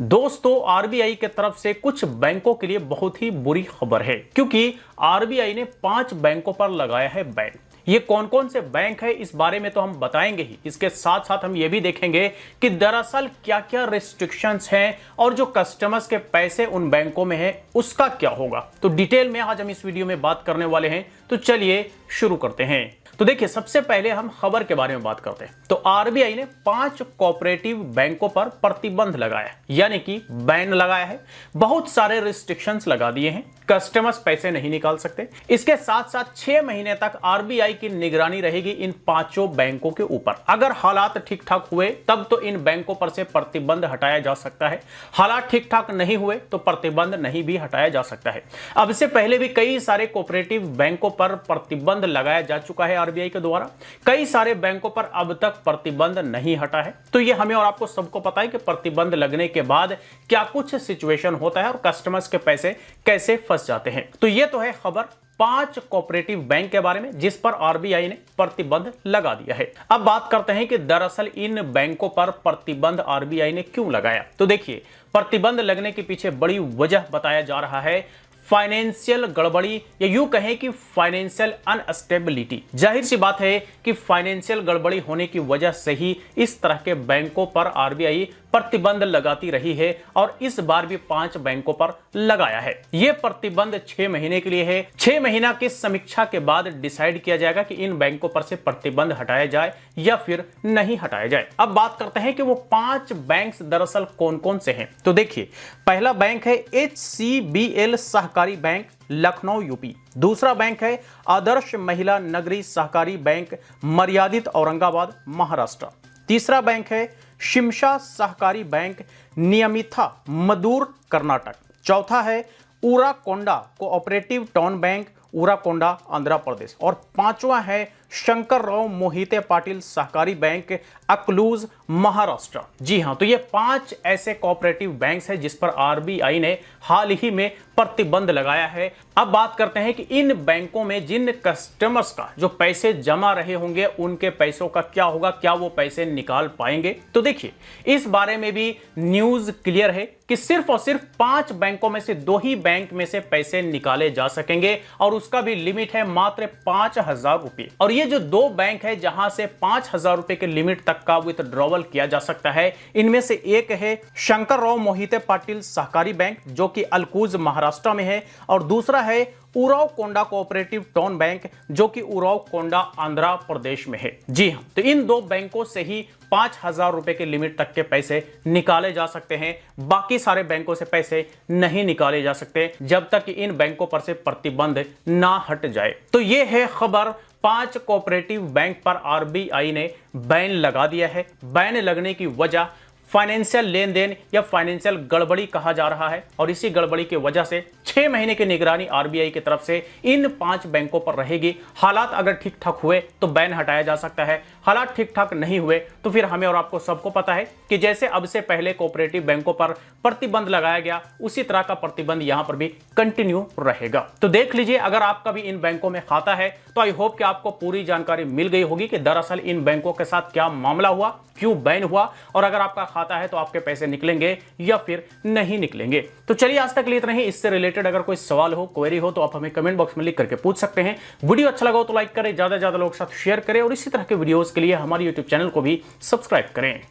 दोस्तों आरबीआई की तरफ से कुछ बैंकों के लिए बहुत ही बुरी खबर है, क्योंकि आरबीआई ने 5 बैंकों पर लगाया है बैन। ये कौन कौन से बैंक है इस बारे में तो हम बताएंगे ही, इसके साथ साथ हम ये भी देखेंगे कि दरअसल क्या क्या रिस्ट्रिक्शंस हैं और जो कस्टमर्स के पैसे उन बैंकों में है उसका क्या होगा। तो डिटेल में आज हम इस वीडियो में बात करने वाले हैं, तो चलिए शुरू करते हैं। तो देखिए, सबसे पहले हम खबर के बारे में बात करते हैं। तो आरबीआई ने 5 कोऑपरेटिव बैंकों पर प्रतिबंध लगाया है, यानी कि बैन लगाया है। बहुत सारे रिस्ट्रिक्शंस लगा दिए हैं, कस्टमर्स पैसे नहीं निकाल सकते। इसके साथ साथ 6 महीने तक आरबीआई की निगरानी रहेगी इन 5 बैंकों के ऊपर। अगर हालात ठीक ठाक हुए तब तो इन बैंकों पर से प्रतिबंध हटाया जा सकता है, हालात ठीक ठाक नहीं हुए तो प्रतिबंध नहीं भी हटाया जा सकता है। अब इससे पहले भी कई सारे कोऑपरेटिव बैंकों पर प्रतिबंध लगाया जा चुका है आरबीआई के द्वारा। कई सारे बैंकों पर अब तक प्रतिबंध नहीं हटा है। तो ये हमें और आपको सबको पता है कि प्रतिबंध लगने के बाद क्या कुछ सिचुएशन होता है और कस्टमर्स के पैसे कैसे फंस जाते हैं। तो ये तो है खबर 5 कोऑपरेटिव बैंक के बारे में जिस पर आरबीआई ने प्रतिबंध लगा दिया है। अब बात करते हैं कि दरअसल इन बैंकों पर प्रतिबंध आरबीआई ने क्यों लगाया। तो देखिए, प्रतिबंध लगने के पीछे बड़ी वजह बताया जा रहा है फाइनेंशियल गड़बड़ी, या यूं कहें कि फाइनेंशियल अनस्टेबिलिटी। जाहिर सी बात है कि फाइनेंशियल गड़बड़ी होने की वजह से ही इस तरह के बैंकों पर आरबीआई प्रतिबंध लगाती रही है और इस बार भी 5 बैंकों पर लगाया है। यह प्रतिबंध 6 महीने के लिए है। 6 महीना की समीक्षा के बाद डिसाइड किया जाएगा कि इन बैंकों पर से प्रतिबंध हटाया जाए या फिर नहीं हटाया जाए। अब बात करते हैं कि वो 5 बैंक दरअसल कौन कौन से हैं। तो देखिए, पहला बैंक है HCBL सहकारी बैंक लखनऊ यूपी। दूसरा बैंक है आदर्श महिला नगरी सहकारी बैंक मर्यादित औरंगाबाद महाराष्ट्र। तीसरा बैंक है शिमशा सहकारी बैंक नियमिथा मदूर कर्नाटक। चौथा है उराकोंडा cooperative town bank उराकोंडा Andhra Pradesh. और पांचवा है शंकरराव मोहिते पाटिल सहकारी बैंक अकलूज महाराष्ट्र। जी हां, तो ये 5 ऐसे कोऑपरेटिव बैंक्स हैं जिस पर आरबीआई ने हाल ही में प्रतिबंध लगाया है। अब बात करते हैं कि इन बैंकों में जिन कस्टमर्स का जो पैसे जमा रहे होंगे उनके पैसों का क्या होगा, क्या वो पैसे निकाल पाएंगे। तो देखिए, इस बारे में भी न्यूज क्लियर है कि सिर्फ और सिर्फ 5 बैंकों में से 2 ही बैंक में से पैसे निकाले जा सकेंगे और उसका भी लिमिट है मात्र 5,000 रुपए। और ये जो 2 बैंक है जहां से 5,000 रुपए के लिमिट तक का विथड्रॉवल किया जा सकता है, इनमें से एक है शंकरराव मोहिते पाटिल सहकारी बैंक जो कि अलकूज महाराष्ट्र में है, और दूसरा है उरावकोंडा कोऑपरेटिव टाउन बैंक जो कि उरावकोंडा आंध्र प्रदेश में है। जी हां, तो इन 2 बैंकों से ही 5,000 रुपए के लिमिट तक के पैसे निकाले जा सकते हैं। बाकी सारे बैंकों से पैसे नहीं निकाले जा सकते जब तक कि इन बैंकों पर से प्रतिबंध ना हट जाए। तो ये है खबर, 5 कोऑपरेटिव बैंक पर आरबीआई ने बैन लगा दिया है। बैन लगने की वजह फाइनेंशियल लेन देन या फाइनेंशियल गड़बड़ी कहा जा रहा है, और इसी गड़बड़ी की वजह से 6 महीने की निगरानी आरबीआई की तरफ से इन 5 बैंकों पर रहेगी। हालात अगर ठीक ठाक हुए तो बैन हटाया जा सकता है, हालात ठीक ठाक नहीं हुए तो फिर हमें और आपको सबको पता है कि जैसे अब से पहले कोऑपरेटिव बैंकों पर प्रतिबंध लगाया गया उसी तरह का प्रतिबंध यहां पर भी कंटिन्यू रहेगा। तो देख लीजिए, अगर आपका भी इन बैंकों में खाता है तो आई होप कि आपको पूरी जानकारी मिल गई होगी कि दरअसल इन बैंकों के साथ क्या मामला हुआ, क्यों बैन हुआ, और अगर आपका खाता है तो आपके पैसे निकलेंगे या फिर नहीं निकलेंगे। तो चलिए, आज तक इतना ही। इससे रिलेटेड अगर कोई सवाल हो, क्वेरी हो तो आप हमें कमेंट बॉक्स में लिख करके पूछ सकते हैं। वीडियो अच्छा लगा हो तो लाइक करें, ज्यादा से ज्यादा लोगों के साथ शेयर करें, और इसी तरह के वीडियोस के लिए हमारे यूट्यूब चैनल को भी सब्सक्राइब करें।